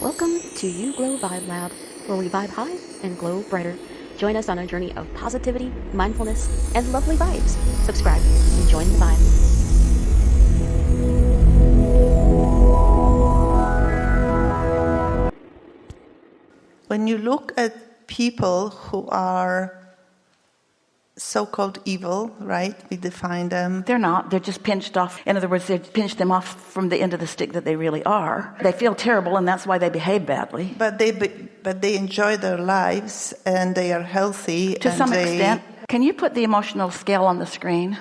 Welcome to You Glow Vibe Lab, where we vibe high and glow brighter. Join us on a journey of positivity, mindfulness, and lovely vibes. Subscribe and join the vibe. When you look at people who are so-called evil, right? We define them. They're not. They're just pinched off. In other words, they pinched them off from the end of the stick that they really are. They feel terrible, and that's why they behave badly. But they enjoy their lives, and they are healthy. To some extent. Can you put the emotional scale on the screen?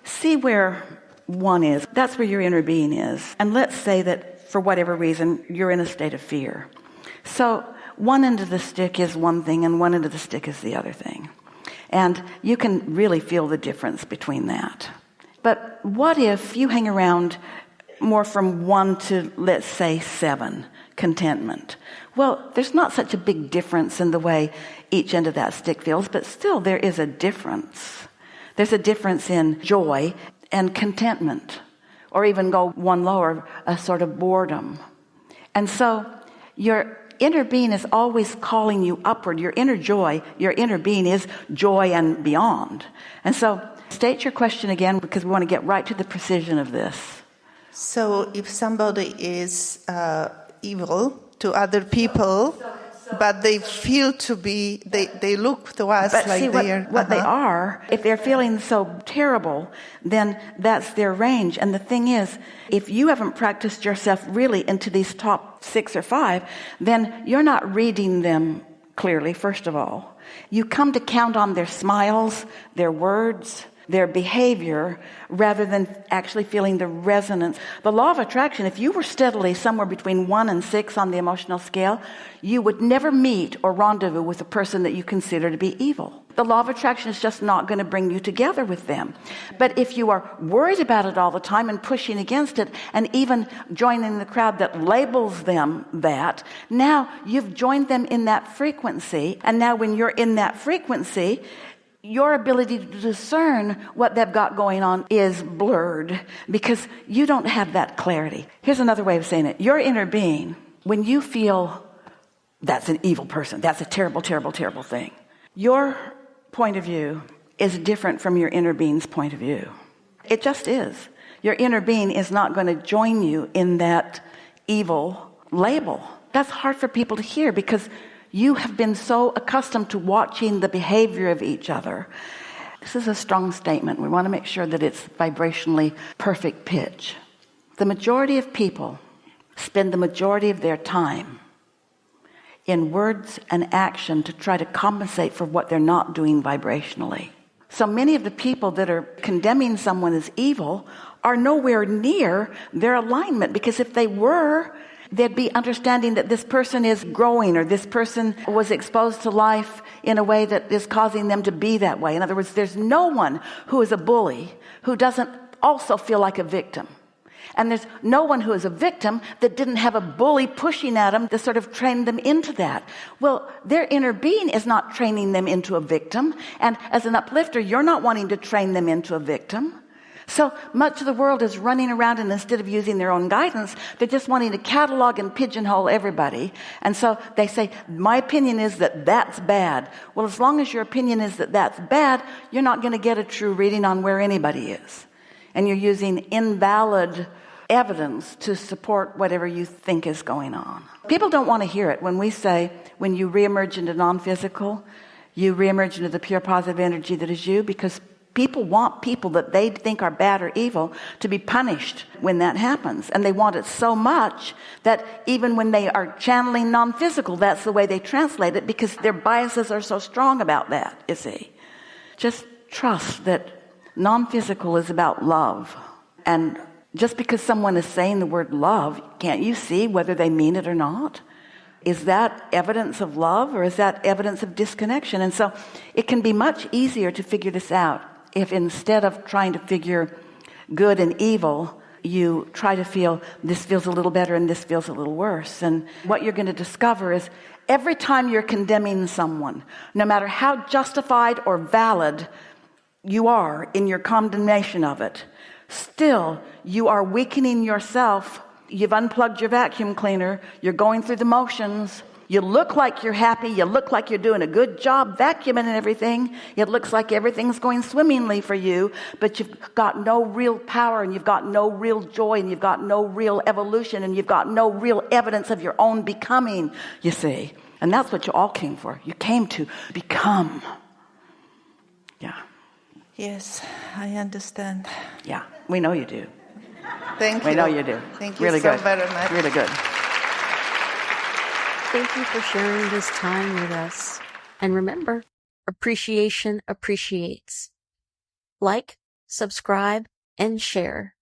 See where 1 is. That's where your inner being is. And let's say that for whatever reason, you're in a state of fear. So one end of the stick is one thing, and one end of the stick is the other thing. And you can really feel the difference between that. But what if you hang around more from 1 to, let's say, 7, contentment? Well, there's not such a big difference in the way each end of that stick feels, but still there is a difference. There's a difference in joy and contentment, or even go 1 lower, a sort of boredom. And so your inner being is always calling you upward. Your inner joy, your inner being is joy and beyond. And so state your question again, because we want to get right to the precision of this. So if somebody is evil to other people, but they feel to be, they look to us but like see, they are. What they are, if they're feeling so terrible, then that's their range. And the thing is, if you haven't practiced yourself really into these top 6 or 5, then you're not reading them clearly, first of all. You come to count on their smiles, their words, their behavior, rather than actually feeling the resonance. The law of attraction, if you were steadily somewhere between 1 and 6 on the emotional scale, you would never meet or rendezvous with a person that you consider to be evil. The law of attraction is just not going to bring you together with them. But if you are worried about it all the time and pushing against it, and even joining the crowd that labels them that, now you've joined them in that frequency. And now when you're in that frequency, your ability to discern what they've got going on is blurred because you don't have that clarity. Here's another way of saying it. Your inner being, when you feel that's an evil person, that's a terrible, terrible, terrible thing, your point of view is different from your inner being's point of view. It just is. Your inner being is not going to join you in that evil label. That's hard for people to hear because you have been so accustomed to watching the behavior of each other. This is a strong statement. We want to make sure that it's vibrationally perfect pitch. The majority of people spend the majority of their time in words and action to try to compensate for what they're not doing vibrationally. So many of the people that are condemning someone as evil are nowhere near their alignment, because if they were, they'd be understanding that this person is growing, or this person was exposed to life in a way that is causing them to be that way. In other words, there's no one who is a bully who doesn't also feel like a victim. And there's no one who is a victim that didn't have a bully pushing at them to sort of train them into that. Well, their inner being is not training them into a victim. And as an uplifter, you're not wanting to train them into a victim. So much of the world is running around, and instead of using their own guidance, they're just wanting to catalog and pigeonhole everybody. And so they say, my opinion is that that's bad. Well, as long as your opinion is that that's bad, you're not going to get a true reading on where anybody is. And you're using invalid evidence to support whatever you think is going on. People don't want to hear it when we say, when you reemerge into non-physical, you reemerge into the pure positive energy that is you, because people want people that they think are bad or evil to be punished when that happens. And they want it so much that even when they are channeling non-physical, that's the way they translate it, because their biases are so strong about that, you see. Just trust that non-physical is about love. And just because someone is saying the word love, can't you see whether they mean it or not? Is that evidence of love, or is that evidence of disconnection? And so it can be much easier to figure this out if, instead of trying to figure good and evil, you try to feel this feels a little better and this feels a little worse. And what you're going to discover is every time you're condemning someone, no matter how justified or valid you are in your condemnation of it, still you are weakening yourself You've unplugged your vacuum cleaner. You're going through the motions. You look like you're happy. You look like you're doing a good job vacuuming and everything. It looks like everything's going swimmingly for you, but you've got no real power, and you've got no real joy, and you've got no real evolution, and you've got no real evidence of your own becoming, you see. And that's what you all came for. You came to become. Yeah. Yes, I understand. Yeah, we know you do. Thank you. We know you do. Thank you really so good. very much. Really good. Thank you for sharing this time with us. And remember, appreciation appreciates. Like, subscribe, and share.